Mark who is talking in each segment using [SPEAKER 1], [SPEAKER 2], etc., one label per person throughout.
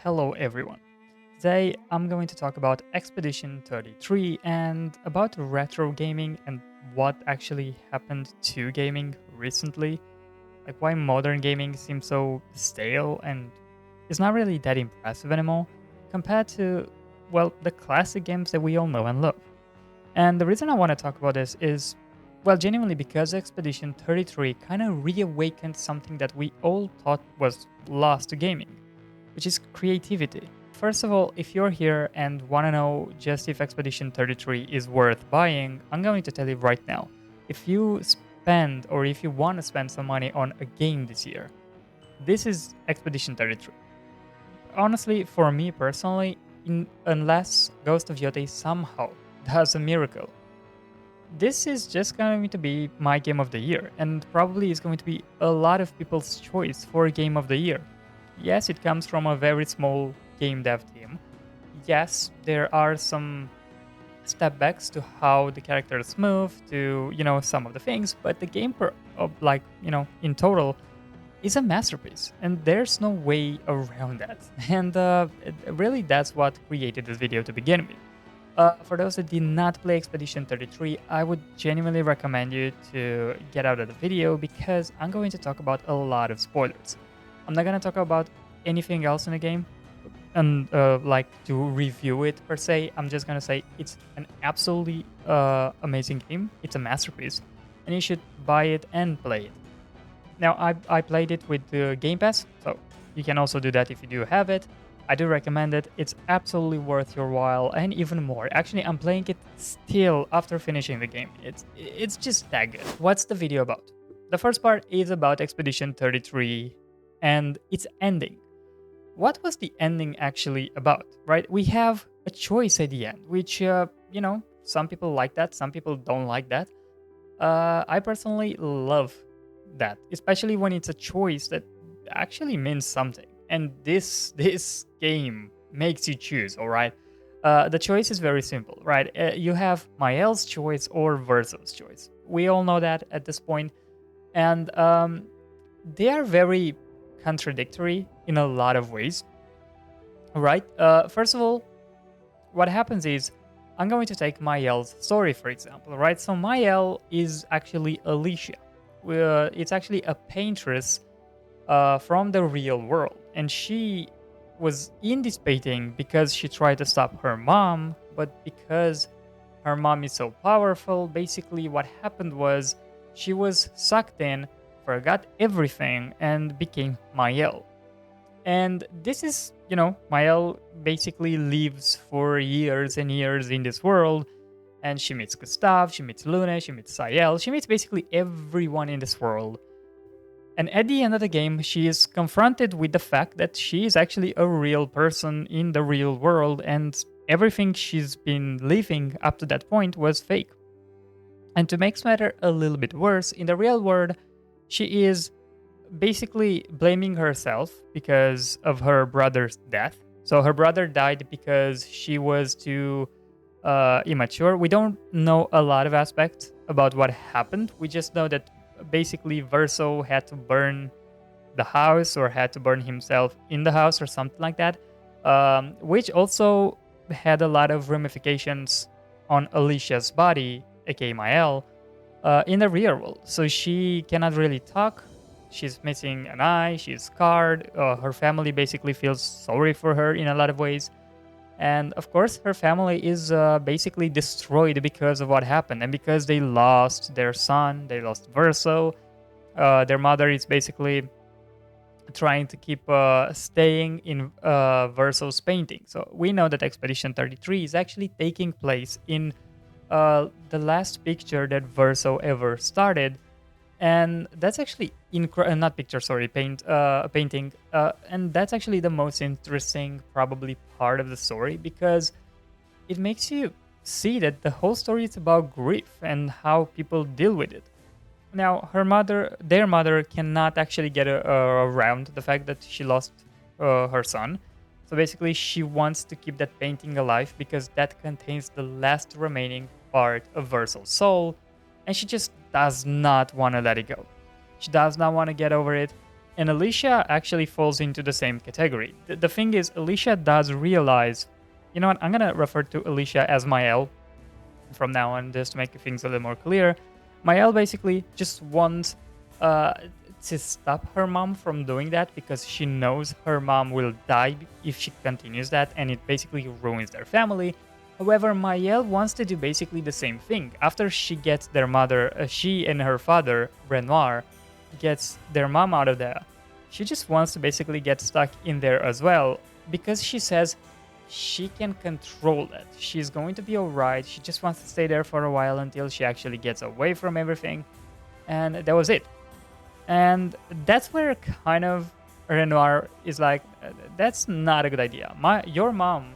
[SPEAKER 1] Hello everyone. Today I'm going to talk about Expedition 33 and about retro gaming and what actually happened to gaming recently. Like why modern gaming seems so stale and is not really that impressive anymore compared to, well, the classic games that we all know and love. And the reason I want to talk about this is, well, genuinely because Expedition 33 kind of reawakened something that we all thought was lost to gaming, which is creativity. First of all, if you're here and want to know just if Expedition 33 is worth buying, I'm going to tell you right now. If you spend or if you want to spend some money on a game this year, this is Expedition 33. Honestly, for me personally, unless Ghost of Yotei somehow does a miracle, this is just going to be my game of the year, and probably is going to be a lot of people's choice for game of the year. Yes, it comes from a very small game dev team. Yes, there are some step backs to how the characters move, to some of the things, but the game in total is a masterpiece, and there's no way around that. And really, that's what created this video to begin with. For those that did not play Expedition 33, I would genuinely recommend you to get out of the video because I'm going to talk about a lot of spoilers. I'm not going to talk about anything else in the game and like to review it per se. I'm just going to say it's an absolutely amazing game. It's a masterpiece, and you should buy it and play it. Now, I played it with the Game Pass, so you can also do that if you do have it. I do recommend it. It's absolutely worth your while, and even more. Actually, I'm playing it still after finishing the game. It's just that good. What's the video about? The first part is about Expedition 33 and its ending. What was the ending actually about, right? We have a choice at the end, which, some people like that, some people don't like that. I personally love that, especially when it's a choice that actually means something. And this game makes you choose. All right, the choice is very simple, right? You have Maelle's choice or Verso's choice. We all know that at this point, and they are very contradictory in a lot of ways. Right? First of all, what happens is I'm going to take Maelle's story, for example, right? So Maelle is actually Alicia. It's actually a paintress from the real world. And she was in this painting because she tried to stop her mom, but because her mom is so powerful, basically what happened was she was sucked in, forgot everything, and became Maelle. And this is, Maelle basically lives for years and years in this world. And she meets Gustav, she meets Luna, she meets Sayel, she meets basically everyone in this world. And at the end of the game, she is confronted with the fact that she is actually a real person in the real world, and everything she's been living up to that point was fake. And to make matter a little bit worse, in the real world, she is basically blaming herself because of her brother's death. So her brother died because she was too immature. We don't know a lot of aspects about what happened. We just know that basically Verso had to burn the house or had to burn himself in the house or something like that, which also had a lot of ramifications on Alicia's body, aka Maelle, in the real world. So she cannot really talk. She's missing an eye. She's scarred. Her family basically feels sorry for her in a lot of ways. And of course, her family is basically destroyed because of what happened. And because they lost their son, they lost Verso. Their mother is basically trying to keep staying in Verso's painting. So we know that Expedition 33 is actually taking place in the last picture that Verso ever started, and that's actually not picture, sorry, painting, and that's actually the most interesting probably part of the story because it makes you see that the whole story is about grief and how people deal with it. Now, their mother, cannot actually get around the fact that she lost her son. So basically, she wants to keep that painting alive because that contains the last remaining part of Verso's soul, and she just does not want to let it go. She does not want to get over it, And Alicia actually falls into the same category. The thing is, Alicia does realize, you know what, I'm gonna refer to Alicia as Maelle from now on, just to make things a little more clear. Maelle basically just wants uh, to stop her mom from doing that because she knows her mom will die if she continues that, and it basically ruins their family. However, Maelle wants to do basically the same thing. After she gets their mother, she and her father, Renoir, gets their mom out of there, she just wants to basically get stuck in there as well because she says she can control that. She's going to be alright. She just wants to stay there for a while until she actually gets away from everything. And that was it. And that's where kind of Renoir is like, that's not a good idea. Your mom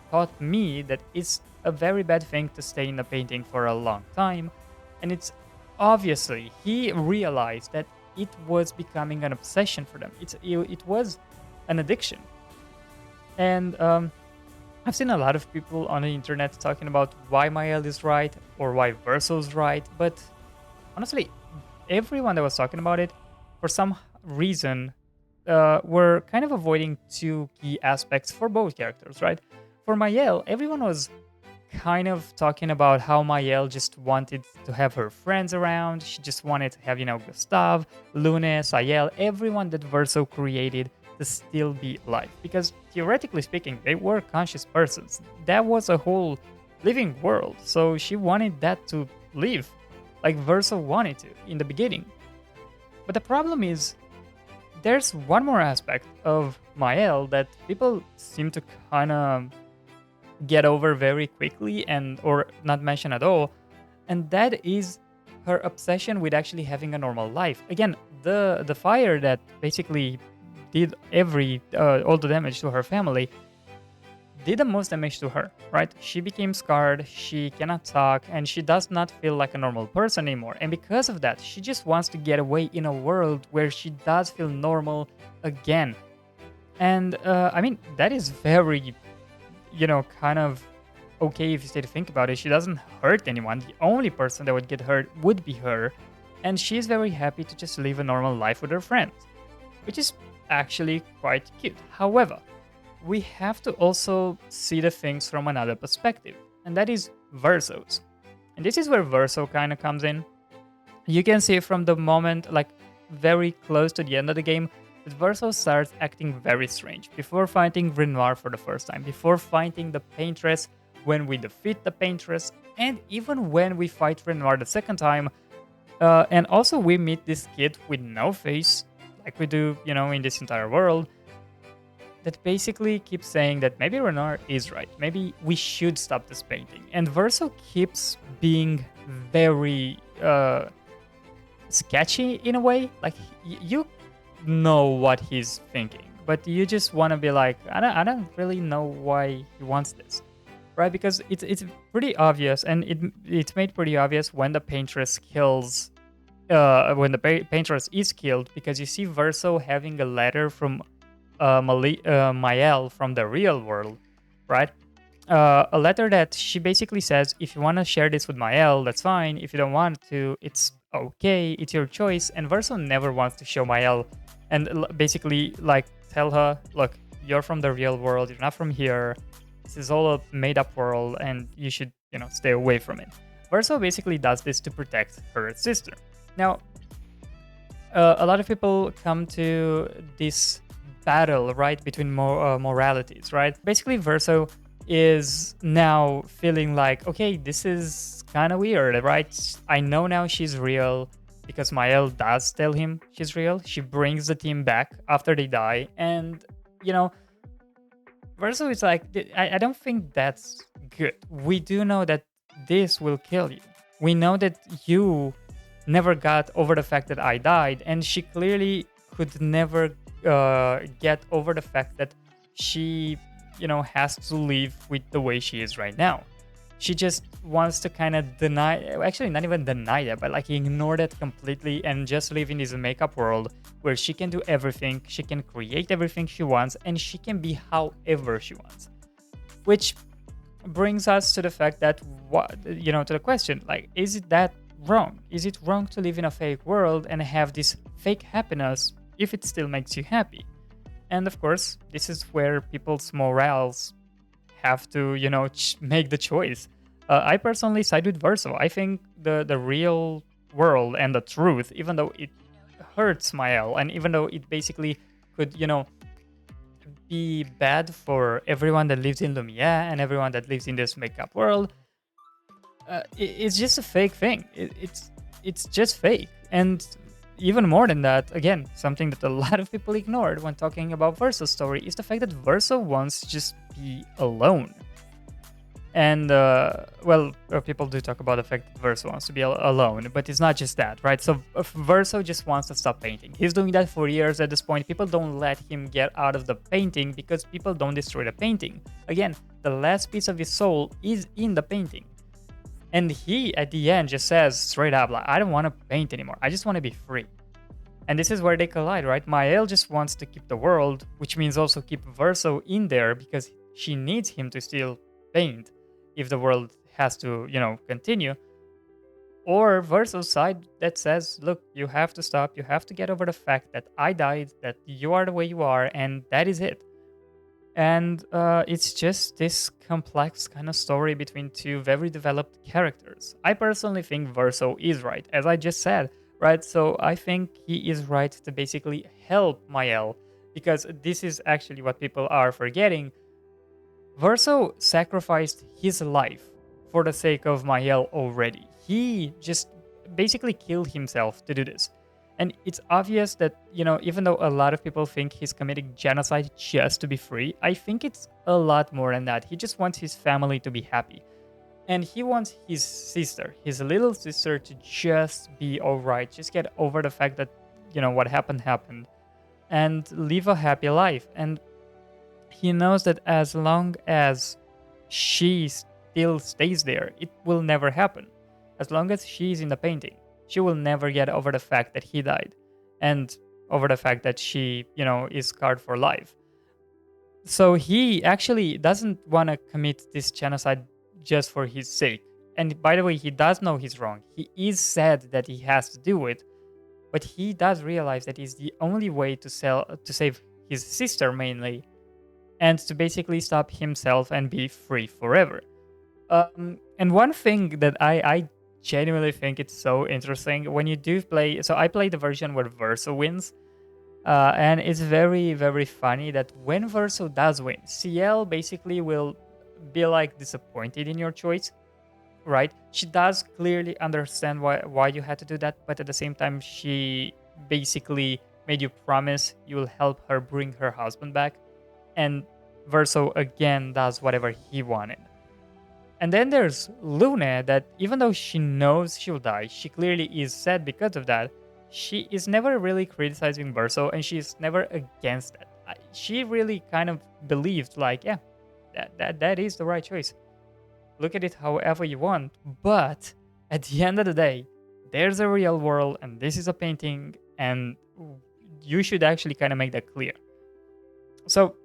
[SPEAKER 1] taught me that it's a very bad thing to stay in a painting for a long time. And it's obviously, he realized that it was becoming an obsession for them. It was an addiction. And I've seen a lot of people on the internet talking about why Maelle is right or why Verso's right, but honestly, everyone that was talking about it, for some reason, were kind of avoiding two key aspects for both characters, right? For Maelle, everyone was kind of talking about how Maelle just wanted to have her friends around. She just wanted to have, Gustave, Lune, Sayel, everyone that Verso created to still be alive. Because theoretically speaking, they were conscious persons. That was a whole living world. So she wanted that to live like Verso wanted to in the beginning. But the problem is, there's one more aspect of Maelle that people seem to kind of get over very quickly or not mention at all, and that is her obsession with actually having a normal life. Again, the fire that basically did all the damage to her family did the most damage to her, right? She became scarred, she cannot talk, and she does not feel like a normal person anymore. And because of that, she just wants to get away in a world where she does feel normal again. And I mean, that is very, kind of okay if you stay to think about it. She doesn't hurt anyone. The only person that would get hurt would be her. And she's very happy to just live a normal life with her friends, which is actually quite cute. However, we have to also see the things from another perspective, and that is Verso's. And this is where Verso kind of comes in. You can see from the moment, like very close to the end of the game, that Verso starts acting very strange. Before fighting Renoir for the first time, before fighting the Paintress, when we defeat the Paintress, and even when we fight Renoir the second time, and also we meet this kid with no face, like we do, in this entire world, that basically keeps saying that maybe Renoir is right. Maybe we should stop this painting. And Verso keeps being very sketchy in a way. Like, you know what he's thinking, but you just want to be like, I don't really know why he wants this, right? Because it's pretty obvious, and it's made pretty obvious when the Paintress kills, when the Paintress is killed, because you see Verso having a letter from Maelle from the real world, right? A letter that she basically says, if you want to share this with Maelle, that's fine. If you don't want to, it's okay. It's your choice. And Verso never wants to show Maelle and basically like tell her, look, you're from the real world. You're not from here. This is all a made-up world, and you should, stay away from it. Verso basically does this to protect her sister. Now, a lot of people come to this battle, right, between moralities, right? Basically, Verso is now feeling like, okay, this is kind of weird, right? I know now she's real because Maelle does tell him she's real. She brings the team back after they die, and Verso is like, I don't think that's good. We do know that this will kill you. We know that you never got over the fact that I died, and she clearly could never get over the fact that she, has to live with the way she is right now. She just wants to kind of deny, actually not even deny that, but like ignore that completely and just live in this makeup world where she can do everything, she can create everything she wants, and she can be however she wants. Which brings us to the fact that, to the question, like, is it that wrong? Is it wrong to live in a fake world and have this fake happiness if it still makes you happy. And of course, this is where people's morals have to, make the choice. I personally side with Verso. I think the real world and the truth, even though it hurts Maelle, and even though it basically could, be bad for everyone that lives in Lumia and everyone that lives in this makeup world, it's just a fake thing. It's just fake. And even more than that, again, something that a lot of people ignored when talking about Verso's story is the fact that Verso wants to just be alone. And people do talk about the fact that Verso wants to be alone, but it's not just that, right? So Verso just wants to stop painting. He's doing that for years at this point. People don't let him get out of the painting because people don't destroy the painting. Again, the last piece of his soul is in the painting. And he, at the end, just says straight up, like, I don't want to paint anymore. I just want to be free. And this is where they collide, right? Maelle just wants to keep the world, which means also keep Verso in there because she needs him to still paint if the world has to, continue. Or Verso's side that says, look, you have to stop. You have to get over the fact that I died, that you are the way you are, and that is it. And it's just this complex kind of story between two very developed characters. I personally think Verso is right, as I just said, right? So I think he is right to basically help Maelle, because this is actually what people are forgetting. Verso sacrificed his life for the sake of Maelle already. He just basically killed himself to do this. And it's obvious that, even though a lot of people think he's committing genocide just to be free, I think it's a lot more than that. He just wants his family to be happy. And he wants his sister, his little sister, to just be alright, just get over the fact that, what happened, and live a happy life. And he knows that as long as she still stays there, it will never happen. As long as she's in the painting, she will never get over the fact that he died and over the fact that she, is scarred for life. So he actually doesn't want to commit this genocide just for his sake. And by the way, he does know he's wrong. He is sad that he has to do it, but he does realize that it's the only way to save his sister mainly, and to basically stop himself and be free forever. And one thing that I genuinely think it's so interesting when you do play. So I played the version where Verso wins, and it's very, very funny that when Verso does win, CL basically will be like disappointed in your choice, right? She does clearly understand why you had to do that, but at the same time, she basically made you promise you will help her bring her husband back. And Verso again does whatever he wanted. And then there's Luna, that even though she knows she'll die, she clearly is sad because of that. She is never really criticizing Verso, and she's never against it. She really kind of believed, like, yeah, that is the right choice. Look at it however you want, but at the end of the day, there's a real world, and this is a painting, and you should actually kind of make that clear. So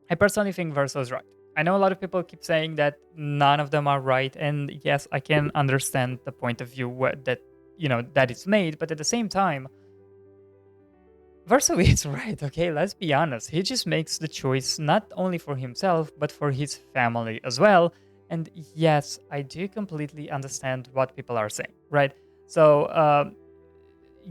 [SPEAKER 1] I personally think Verso is right. I know a lot of people keep saying that none of them are right, and yes, I can understand the point of view that it's made, but at the same time, Verso is right, okay? Let's be honest. He just makes the choice not only for himself, but for his family as well. And yes, I do completely understand what people are saying, right? So,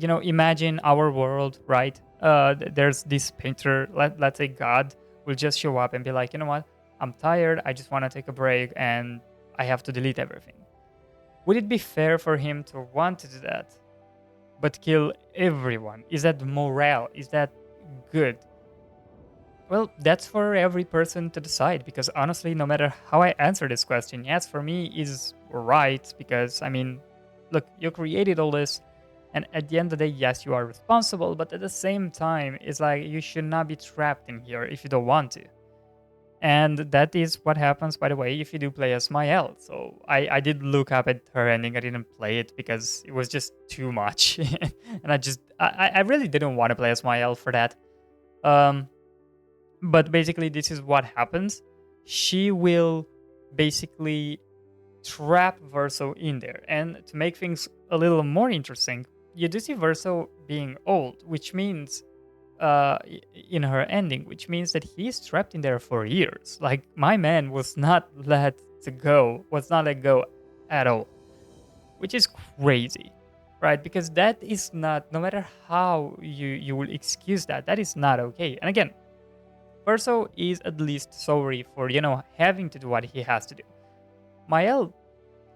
[SPEAKER 1] imagine our world, right? There's this painter, let's say God, will just show up and be like, you know what? I'm tired. I just want to take a break and I have to delete everything. Would it be fair for him to want to do that, but kill everyone? Is that morale? Is that good? Well, that's for every person to decide, because honestly, no matter how I answer this question, yes, for me is right, because, look, you created all this, and at the end of the day, yes, you are responsible, but at the same time, it's like you should not be trapped in here if you don't want to. And that is what happens, by the way, if you do play as Maelle. So I did look up at her ending. I didn't play it because it was just too much. And I really didn't want to play as Maelle for that. But basically, this is what happens. She will basically trap Verso in there. And to make things a little more interesting, you do see Verso being old, which means in her ending, which means that he's trapped in there for years. Like, my man was not let go at all, which is crazy, right? Because that is not, no matter how you will excuse that, that is not okay. And again, Verso is at least sorry for, having to do what he has to do. Maelle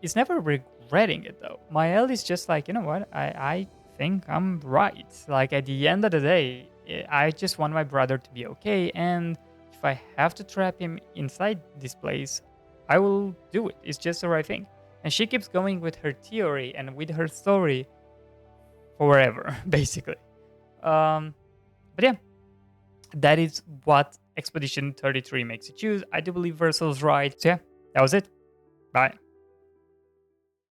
[SPEAKER 1] is never regretting it though. Maelle is just like, you know what, I think I'm right. Like, at the end of the day, I just want my brother to be okay, and if I have to trap him inside this place, I will do it. It's just the right thing. And she keeps going with her theory and with her story forever, basically. Um, but yeah, that is what Expedition 33 makes you choose. I do believe Versal's right. So yeah, that was it. Bye.